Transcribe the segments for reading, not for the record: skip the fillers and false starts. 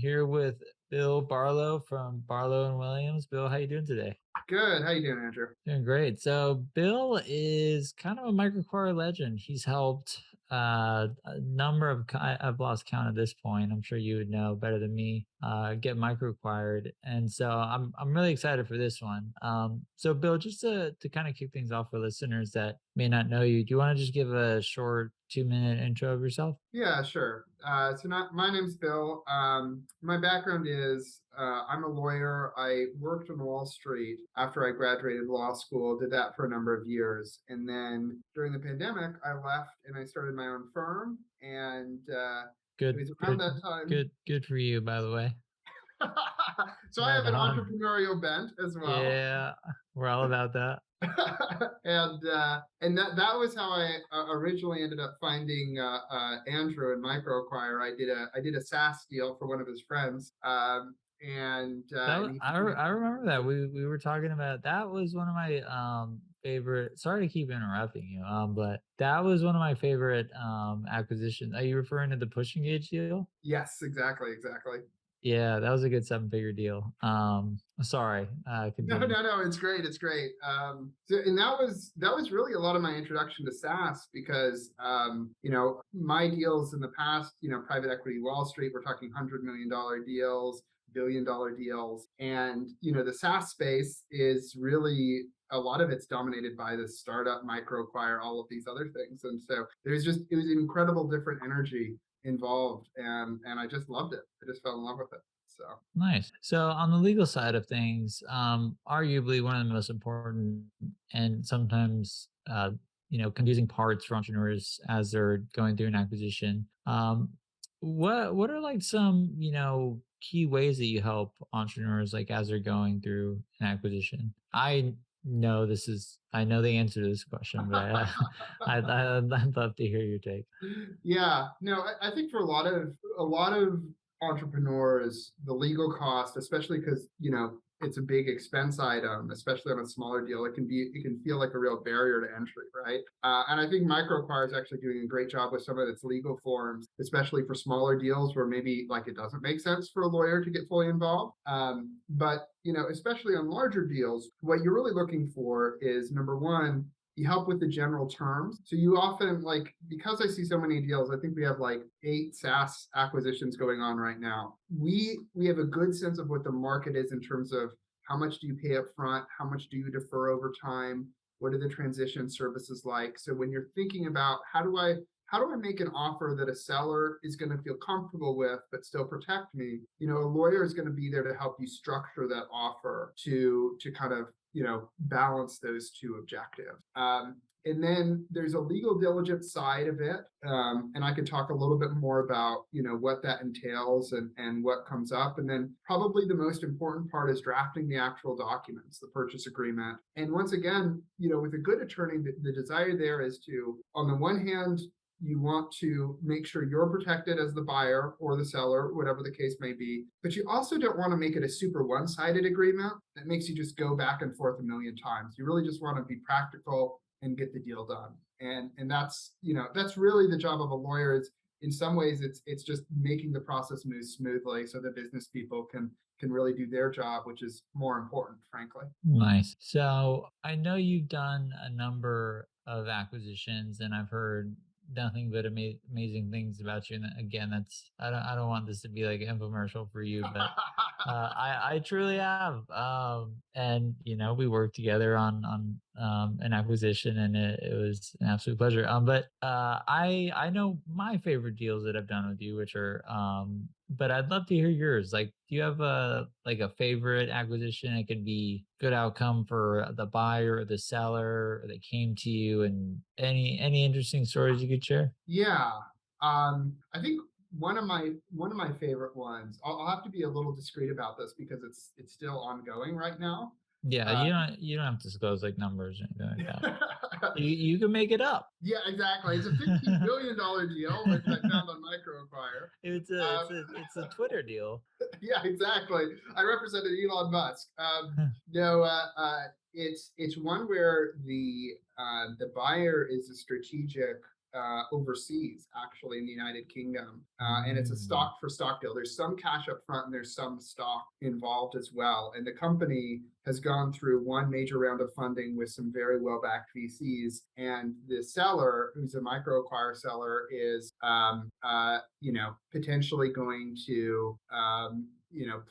here with Bill Barlow from Barlow and Williams. Bill, how you doing today? Good. How you doing, Andrew? Doing great. So Bill is kind of a microquarter legend. He's helped a number of I've lost count at this point. I'm sure you would know better than me. Get microacquired, and so I'm really excited for this one. So Bill, just to kind of kick things off for listeners that may not know you, do you want to just give a short 2-minute intro of yourself? Yeah, sure. My name's Bill. My background is I'm a lawyer. I worked on Wall Street after I graduated law school, did that for a number of years. And then during the pandemic, I left and I started my own firm. And it Good, was around good, that time. good for you, by the way. So I Right have an on. entrepreneurial bent as well. Yeah, we're all about that. And that was how I originally ended up finding Andrew and Microacquire. I did a SaaS deal for one of his friends, and he I remember that we were talking about that was one of my favorite. Sorry to keep interrupting you, but that was one of my favorite acquisitions. Are you referring to the Pushing Gauge deal? yes, exactly. Yeah, that was a good 7-figure deal. Sorry, No, continue. no, no, it's great. It's great. And that was really a lot of my introduction to SaaS because my deals in the past, private equity Wall Street, we're talking $100 million deals, $1 billion deals, and the SaaS space is really a lot of it's dominated by the startup, micro acquire, all of these other things, and so it was incredible different energy involved, and I just loved it. I just fell in love with it. So. Nice. So on the legal side of things, arguably one of the most important and sometimes confusing parts for entrepreneurs as they're going through an acquisition. What are like some key ways that you help entrepreneurs like as they're going through an acquisition? I know the answer to this question, but I'd love to hear your take. Yeah, no, I think for a lot of entrepreneurs, the legal cost, especially because it's a big expense item, especially on a smaller deal, it can feel like a real barrier to entry, right? And I think MicroAcquire is actually doing a great job with some of its legal forms, especially for smaller deals where maybe like it doesn't make sense for a lawyer to get fully involved. But especially on larger deals, what you're really looking for is number one, you help with the general terms. So you often like, because I see so many deals, I think we have like 8 SaaS acquisitions going on right now. We have a good sense of what the market is in terms of how much do you pay up front, how much do you defer over time, what are the transition services like. So when you're thinking about how do I make an offer that a seller is going to feel comfortable with but still protect me, a lawyer is going to be there to help you structure that offer to kind of balance those two objectives. And then there's a legal diligence side of it, and I could talk a little bit more about what that entails and what comes up. And then probably the most important part is drafting the actual documents, the purchase agreement. And once again, with a good attorney, the desire there is to, on the one hand, you want to make sure you're protected as the buyer or the seller, whatever the case may be. But you also don't want to make it a super one-sided agreement that makes you just go back and forth a million times. You really just want to be practical and get the deal done. And that's really the job of a lawyer. Is in some ways it's just making the process move smoothly so that business people can really do their job, which is more important, frankly. Nice. So I know you've done a number of acquisitions, and I've heard nothing but amazing things about you. And again, I don't want this to be like an infomercial for you, but I truly have. And we worked together on an acquisition, and it was an absolute pleasure. But I know my favorite deals that I've done with you, which are but I'd love to hear yours. Like, do you have a favorite acquisition? It could be good outcome for the buyer or the seller that came to you, and any interesting stories you could share. Yeah. I think one of my favorite ones. I'll have to be a little discreet about this because it's still ongoing right now. Yeah, Uh, you don't have to disclose like numbers or anything like that. You can make it up. yeah, exactly. It's a $15 billion deal, which I found on MicroAcquire. Um, It's a Twitter deal. yeah, exactly. I represented Elon Musk. No, it's one where the buyer is a strategic overseas, actually in the United Kingdom, and it's a Mm. stock for stock deal. There's some cash up front and there's some stock involved as well. And the company has gone through one major round of funding with some very well backed VCs, and the seller, who's a micro acquire seller, is potentially going to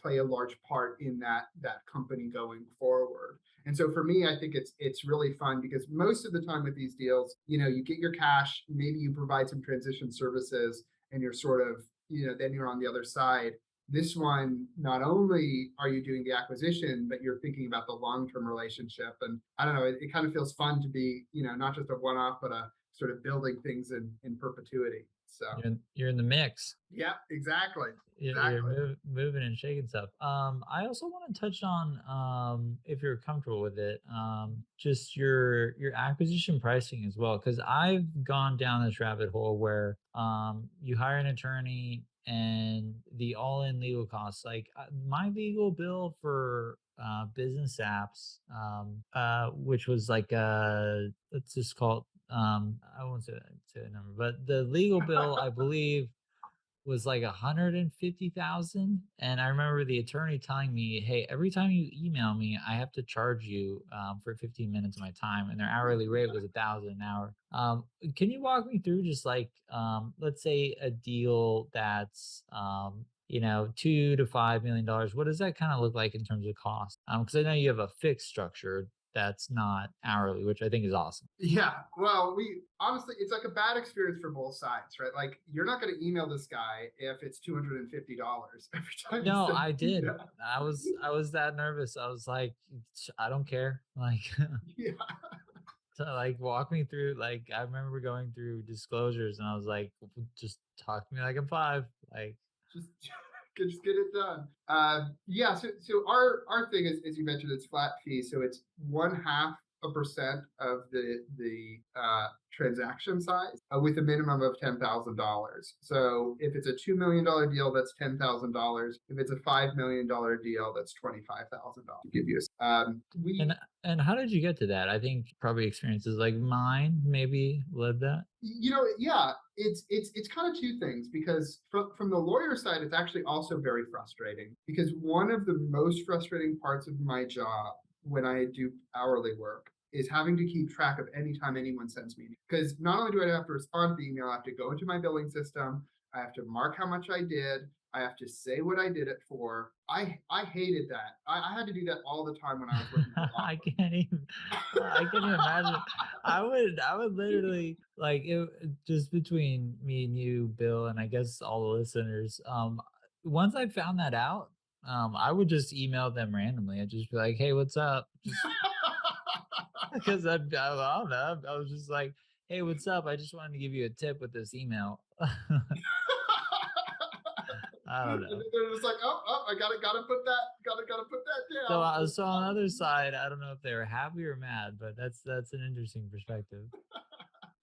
play a large part in that company going forward. And so for me, I think it's really fun because most of the time with these deals, you get your cash, maybe you provide some transition services, and you're sort of, then you're on the other side. This one, not only are you doing the acquisition, but you're thinking about the long-term relationship. And I don't know, it kind of feels fun to be, not just a one-off, but a sort of building things in perpetuity. So You're in the mix. yeah, exactly. You're Exactly. moving and shaking stuff. I also want to touch on, if you're comfortable with it, just your acquisition pricing as well, because I've gone down this rabbit hole where you hire an attorney and the all-in legal costs. Like my legal bill for business apps, which was like let's just call it, I won't say a number, but the legal bill I believe was like 150,000, and I remember the attorney telling me, "Hey, every time you email me, I have to charge you, for 15 minutes of my time," and their hourly rate was 1,000 an hour. Can you walk me through just like, let's say a deal that's, 2 to $5 million. What does that kinda look like in terms of cost? Because I know you have a fixed structure that's not hourly, which I think is awesome. Yeah. Well, we honestly, it's like a bad experience for both sides, right? Like, you're not going to email this guy if it's $250 every time you No, send I an did. email. I was that nervous. I was like, I don't care." Like, Yeah. to like walk me through, like I remember going through disclosures and I was like, Just talk to me like I'm five." Like, Just just get it done. Yeah. So our thing is, as you mentioned, it's flat fee. So it's 0.5% of the transaction size, with a minimum of $10,000. So if it's a $2 million deal, that's $10,000. If it's a $5 million deal, that's $25,000. To give you, we and how did you get to that? I think probably experiences like mine maybe led that. yeah, it's kind of two things, because from the lawyer side, it's actually also very frustrating, because one of the most frustrating parts of my job when I do hourly work is having to keep track of any time anyone sends me, because not only do I have to respond to the email, I have to go into my billing system, I have to mark how much I did, I have to say what I did it for. I hated that. I had to do that all the time when I was working for law I can't even I can't even imagine. I would literally like it, just between me and you, Bill, and I guess all the listeners. Once I found that out, I would just email them randomly. I'd just be like, "Hey, what's up?" Just because I don't know. I was just like, "Hey, what's up? I just wanted to give you a tip with this email." I don't and know. then they're just like, oh, I gotta put that, gotta put that So, down. so on the other side, I don't know if they were happy or mad, but that's an interesting perspective.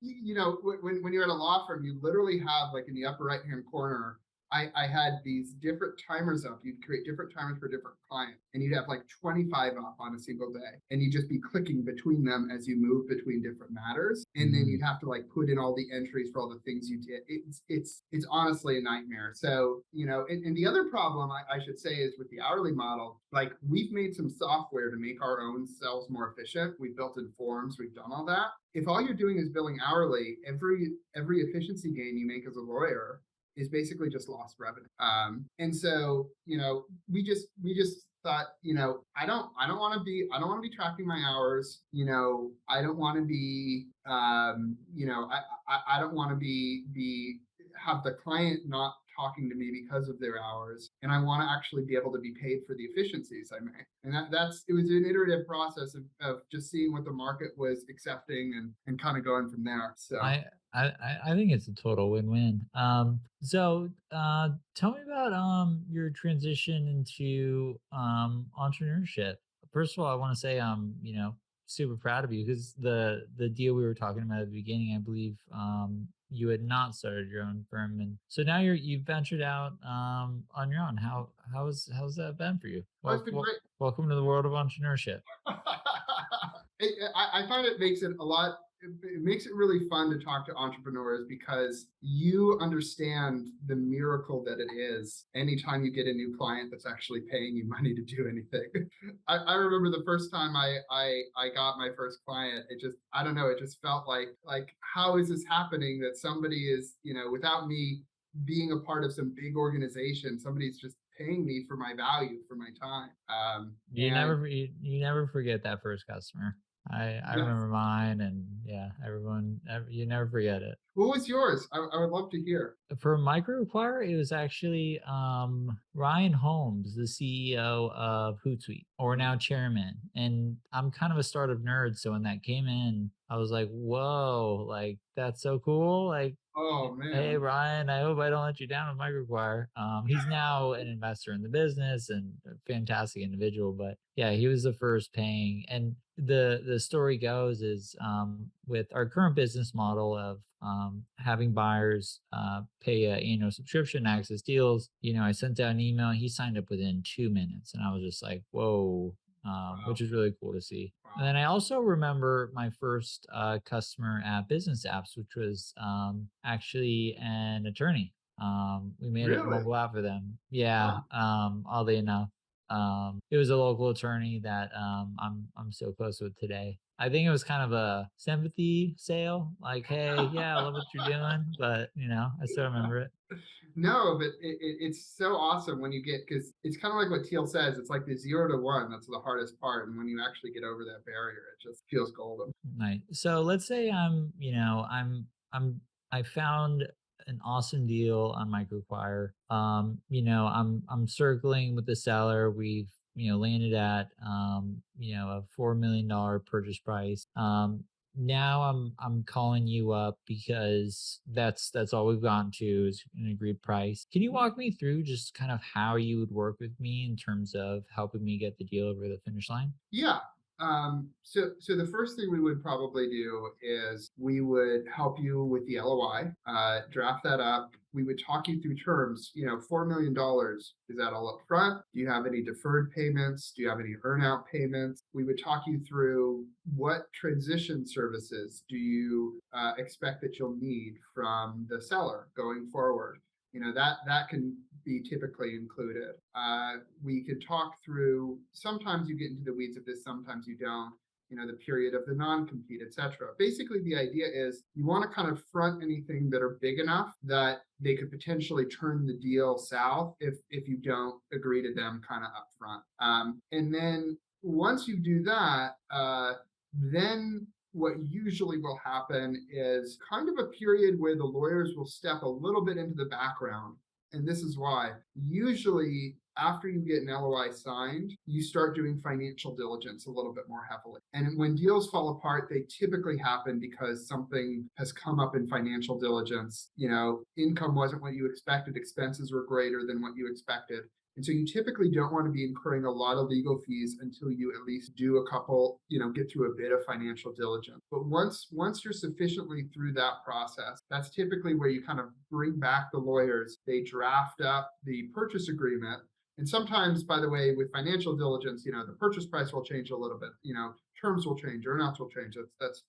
When you're at a law firm, you literally have, like, in the upper right hand corner, I had these different timers up. You'd create different timers for different clients, and you'd have like 25 up on a single day. And you'd just be clicking between them as you move between different matters. And then Mm. you'd have to like put in all the entries for all the things you did. It's honestly a nightmare. So, and the other problem I should say is with the hourly model, like, we've made some software to make our own cells more efficient. We've built in forms, we've done all that. If all you're doing is billing hourly, every efficiency gain you make as a lawyer is basically just lost revenue. And so, we just thought, I don't want to be tracking my hours. I don't want to be, I don't want to be have the client not talking to me because of their hours, and I want to actually be able to be paid for the efficiencies I make. And that's it was an iterative process of just seeing what the market was accepting, and kind of going from there. So I think it's a total win-win. Tell me about your transition into entrepreneurship. First of all, I want to say I'm, super proud of you because the deal we were talking about at the beginning, I believe you had not started your own firm, and so now you've ventured out on your own. How's that been for you? oh, it's been great. Welcome to the world of entrepreneurship. I find it makes it a lot. it makes it really fun to talk to entrepreneurs because you understand the miracle that it is anytime you get a new client that's actually paying you money to do anything. I remember the first time I got my first client, it just, I don't know, it just felt like how is this happening that somebody is, without me being a part of some big organization, somebody's just paying me for my value, for my time. And You never forget that first customer. I yeah, remember mine, and yeah, you never forget it. what was yours? I would love to hear. For microacquire, it was actually Ryan Holmes, the CEO of Hootsuite, or now chairman. And I'm kind of a startup nerd, so when that came in, I was like, "Whoa, like that's so cool!" Like, Oh hey man. Ryan, I hope I don't let you down with microacquire. He's now an investor in the business and a fantastic individual, but yeah, he was the first paying. And the story goes is with our current business model of having buyers pay an annual subscription, access deals. I sent out an email. He signed up within 2 minutes, and I was just like, "Whoa!" Wow. Which is really cool to see. And then Wow. I also remember my first customer at Business Apps, which was actually an attorney. We made a Really? mobile app for them. Yeah, Wow. oddly enough, it was a local attorney that I'm so close with today. I think it was kind of a sympathy sale, like, "Hey, yeah, I love what you're doing," but I still remember it. No, but it's so awesome when you get, because it's kind of like what Teal says. It's like the 0 to 1. That's the hardest part. And when you actually get over that barrier, it just feels golden. Right. So let's say I found an awesome deal on microacquire. I'm circling with the seller. We've landed at a $4 million purchase price. Now I'm calling you up because that's all we've gotten to is an agreed price. Can you walk me through just kind of how you would work with me in terms of helping me get the deal over the finish line? Yeah. So the first thing we would probably do is we would help you with the LOI, draft that up. We would talk you through terms. $4 million, is that all up front? Do you have any deferred payments? Do you have any earnout payments? We would talk you through what transition services do you expect that you'll need from the seller going forward. That can be typically included. We could talk through, sometimes you get into the weeds of this, sometimes you don't, the period of the non-compete, etc. Basically, the idea is you want to kind of front anything that are big enough that they could potentially turn the deal south if you don't agree to them kind of upfront. And then once you do that, then what usually will happen is kind of a period where the lawyers will step a little bit into the background. And this is why usually after you get an LOI signed, you start doing financial diligence a little bit more heavily. And when deals fall apart, they typically happen because something has come up in financial diligence. Income wasn't what you expected, expenses were greater than what you expected. And so you typically don't want to be incurring a lot of legal fees until you at least do a couple, get through a bit of financial diligence. But once you're sufficiently through that process, that's typically where you kind of bring back the lawyers. They draft up the purchase agreement. And sometimes, by the way, with financial diligence, the purchase price will change a little bit. Terms will change, earnouts will change. That's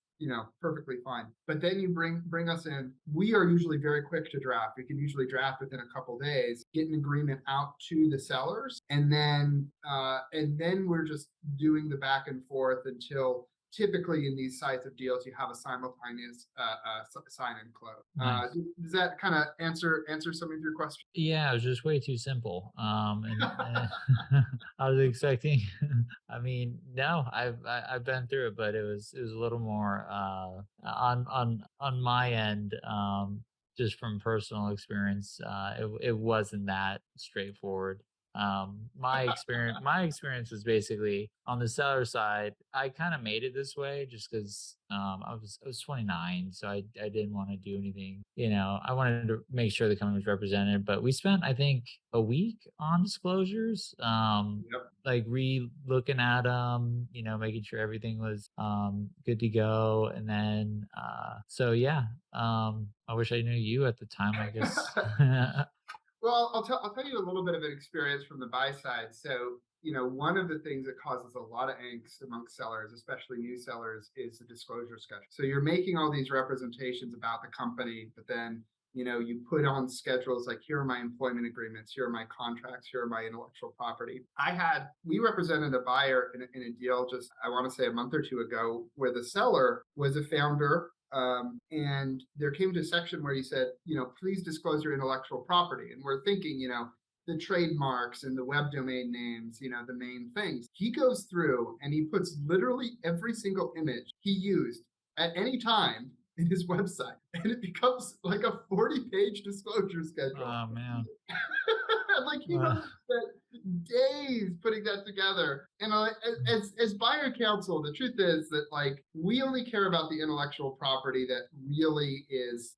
perfectly fine. But then you bring us in. We are usually very quick to draft. We can usually draft within a couple days, get an agreement out to the sellers, and then we're just doing the back and forth until typically in these size of deals you have a simultaneous sign and close. Nice. Does that kind of answer some of your questions? Yeah, it was just way too simple. And I was expecting. I mean, no, I've been through it, but it was a little more on my end. Just from personal experience, it wasn't that straightforward. My experience was basically on the seller side. I kind of made it this way just because I was 29, so I didn't want to do anything. I wanted to make sure the company was represented, but we spent, I think, a week on disclosures, Yep. like looking at them, making sure everything was good to go, and then so yeah, I wish I knew you at the time, I guess. Well, I'll tell you a little bit of an experience from the buy side. So one of the things that causes a lot of angst amongst sellers, especially new sellers, is the disclosure schedule. So you're making all these representations about the company, but then you put on schedules like, here are my employment agreements, here are my contracts, here are my intellectual property. We represented a buyer in a deal just, I want to say, a month or two ago, where the seller was a founder. And there came to a section where he said, please disclose your intellectual property. And we're thinking, the trademarks and the web domain names, the main things. He goes through and he puts literally every single image he used at any time in his website, and it becomes like a 40-page disclosure schedule. Oh man. Like, he must have spent days putting that together. And as buyer counsel, the truth is that, like, we only care about the intellectual property that really is,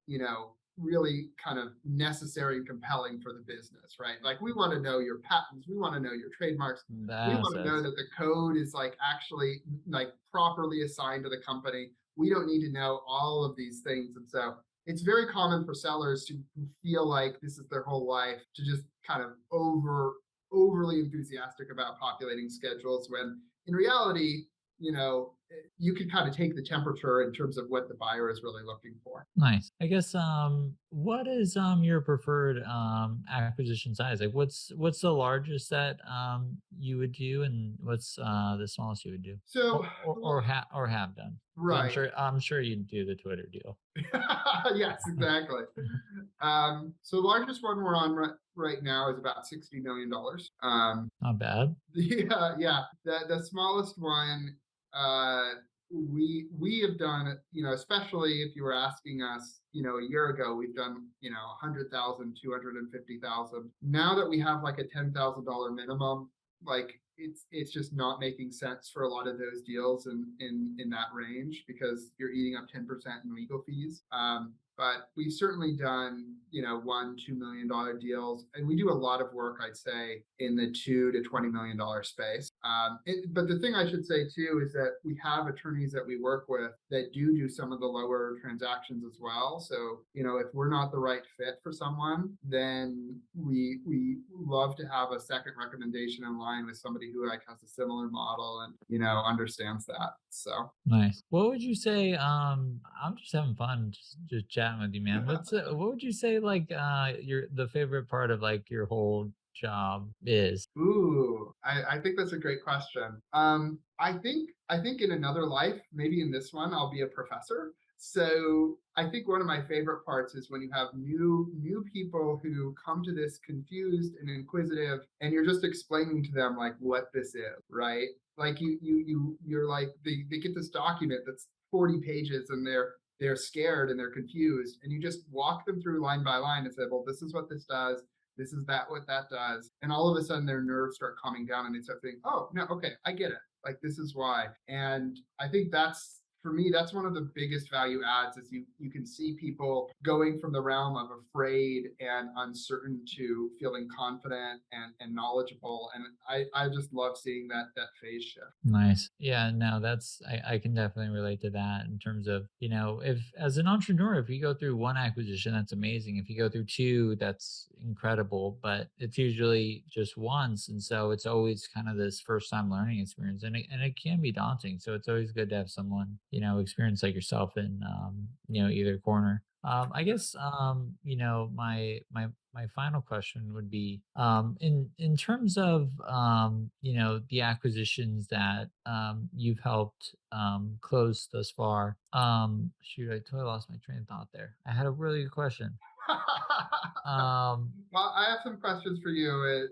really kind of necessary and compelling for the business, right? Like, we want to know your patents, we want to know your trademarks, The we want to know assets. that the code is, like, actually, like, properly assigned to the company. We don't need to know all of these things. And so it's very common for sellers who feel like this is their whole life to just kind of overly enthusiastic about populating schedules, when in reality, you can kind of take the temperature in terms of what the buyer is really looking for. Nice. I guess what is your preferred acquisition size? Like what's the largest that you would do, and what's the smallest you would do? So, Or have done? Because right. I'm sure you'd do the Twitter deal. Yes, exactly. So the largest one we're on right now is about $60 million. Not bad. Yeah. The smallest one, uh, we have done, especially if you were asking us, a year ago, we've done, 100,000, 250,000. Now that we have like a $10,000 minimum, like, it's just not making sense for a lot of those deals in that range, because you're eating up 10% in legal fees. But we've certainly done, $1, $2 million deals, and we do a lot of work, I'd say, in the $2 to $20 million space. But the thing I should say too is that we have attorneys that we work with that do some of the lower transactions as well. So, if we're not the right fit for someone, then we love to have a second recommendation in line with somebody who, like, has a similar model and understands that. So Nice. What would you say? I'm just having fun, just chatting with you, man. What would you say, like, your the favorite part of like your whole job is? Ooh, I think that's a great question. I think in another life, maybe in this one, I'll be a professor. So I think one of my favorite parts is when you have new people who come to this confused and inquisitive, and you're just explaining to them, like, what this is, right? Like, you're like, they get this document that's 40 pages, and they're scared and they're confused, and you just walk them through line by line and say, well, this is what this does, this is that what that does, and all of a sudden their nerves start calming down, and they start thinking, oh no, okay, I get it, like, this is why. And I think that's, for me, that's one of the biggest value adds, is you can see people going from the realm of afraid and uncertain to feeling confident and knowledgeable, and I just love seeing that phase shift. Nice. Yeah, no, I can definitely relate to that in terms of, if as an entrepreneur, if you go through one acquisition, that's amazing. If you go through two, that's incredible, but it's usually just once. And so it's always kind of this first time learning experience, and it can be daunting. So it's always good to have someone, experience like yourself in, either corner. I guess, my final question would be, in terms of, the acquisitions that you've helped close thus far. Shoot, I totally lost my train of thought there. I had a really good question. Um, Well, I have some questions for you.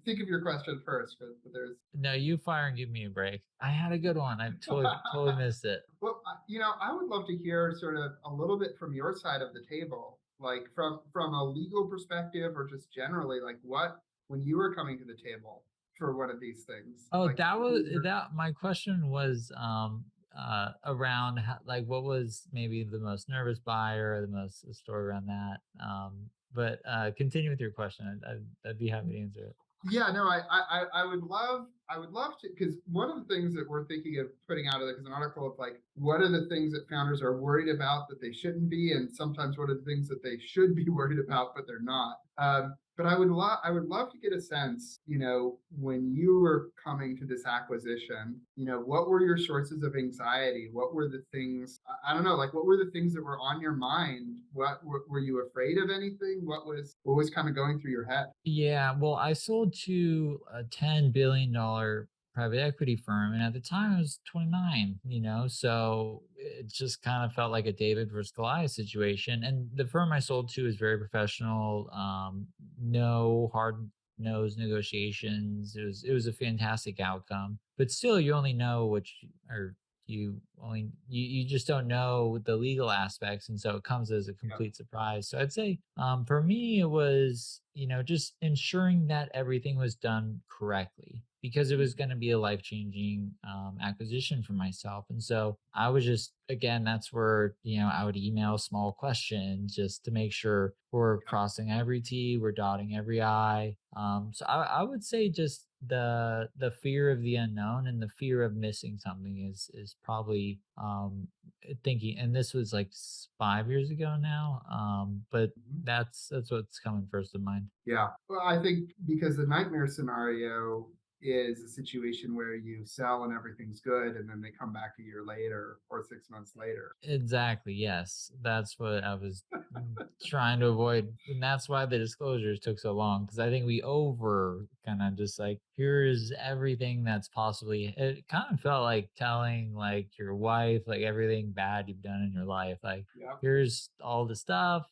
Think of your question first, but there's no, you fire and give me a break. I had a good one. I totally missed it. Well, I would love to hear sort of a little bit from your side of the table, like from a legal perspective, or just generally, like, what, when you were coming to the table for one of these things, Oh, like, that what was was your, that. My question was around how, like, what was maybe the most nervous buyer, or the most story around that. But continue with your question. I'd be happy to answer it. yeah, no, I would love to, because one of the things that we're thinking of putting out is an article of, like, what are the things that founders are worried about that they shouldn't be, and sometimes what are the things that they should be worried about but they're not. But I would love to get a sense, when you were coming to this acquisition, what were your sources of anxiety? What were the things, I don't know, like what were the things that were on your mind? Were you afraid of anything? What was kind of going through your head? Yeah, well, I sold to a $10 billion private equity firm, and at the time I was 29, so it just kind of felt like a David versus Goliath situation. And the firm I sold to is very professional, no hard nosed negotiations. It was a fantastic outcome, but still, you only know or you just don't know the legal aspects, and so it comes as a Yeah. complete surprise. So I'd say, for me, it was, just ensuring that everything was done correctly, because it was Mhm. going to be a life changing acquisition for myself. And so I was just, again, that's where, I would email small questions just to make sure we're crossing every T, we're dotting every I. So I would say just the fear of the unknown and the fear of missing something is probably, thinking, and this was like 5 years ago now, but Mhm. that's what's coming first in mind. Yeah. Well, I think because the nightmare scenario is a situation where you sell and everything's good, and then they come back a year later or 6 months later. Exactly, yes. That's what I was trying to avoid, and that's why the disclosures took so long, because I think we over kinda just like, "Here's everything that's possibly," it kind of felt like telling, like, your wife, like, everything bad you've done in your life, like, Yeah. "Here's all the stuff,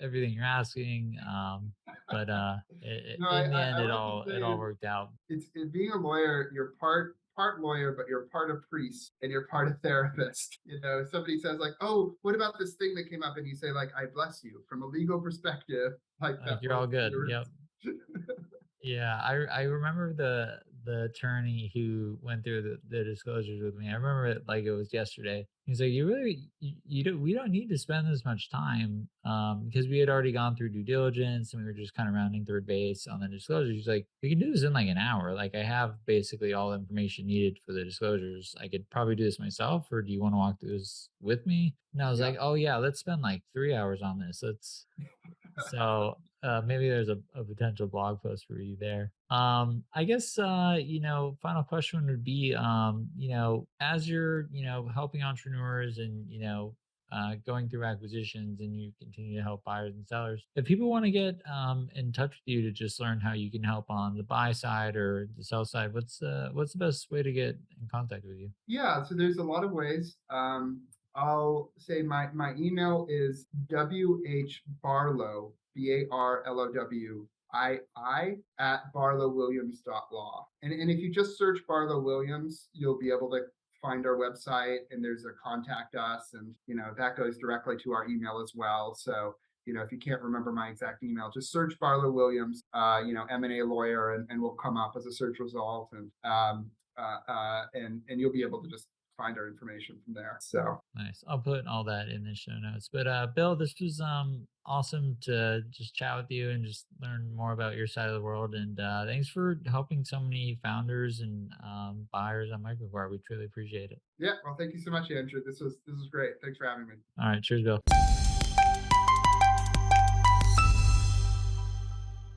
everything you're asking," but, No, in the end, I it like to all say worked out. being a lawyer, you're part lawyer, but you're part of priest and you're part of therapist. Somebody says like, "Oh, what about this thing that came up?" And you say like, "I bless you." From a legal perspective, like Like, that you're all person good, you're yep. Yeah, I remember the attorney who went through the disclosures with me. I remember it like it was yesterday. He's like, "You really, you don't, we don't need to spend this much time," because we had already gone through due diligence and we were just kind of rounding third base on the disclosures. He's like, "We can do this in like an hour. Like, I have basically all the information needed for the disclosures. I could probably do this myself, or do you want to walk through this with me?" And I was Yeah. like, "Oh yeah, let's spend like 3 hours on this. So, maybe there's a potential blog post for you there. I guess, final question would be, as you're, helping entrepreneurs and, going through acquisitions, and you continue to help buyers and sellers. If people want to get in touch with you to just learn how you can help on the buy side or the sell side, what's the best way to get in contact with you? Yeah, so there's a lot of ways. I'll say my email is whbarlow, BARLOWII at barlowwilliams.law. And if you just search Barlow Williams, you'll be able to find our website, and there's a contact us, and that goes directly to our email as well. So if you can't remember my exact email, just search Barlow Williams, M&A lawyer, and we'll come up as a search result. And you'll be able to just find our information from there. So Nice. I'll put all that in the show notes. But Bill, this was awesome to just chat with you and just learn more about your side of the world. And thanks for helping so many founders and buyers on Microcar. We truly appreciate it. yeah, well, thank you so much, Andrew. This was great. Thanks for having me. All right, cheers, Bill.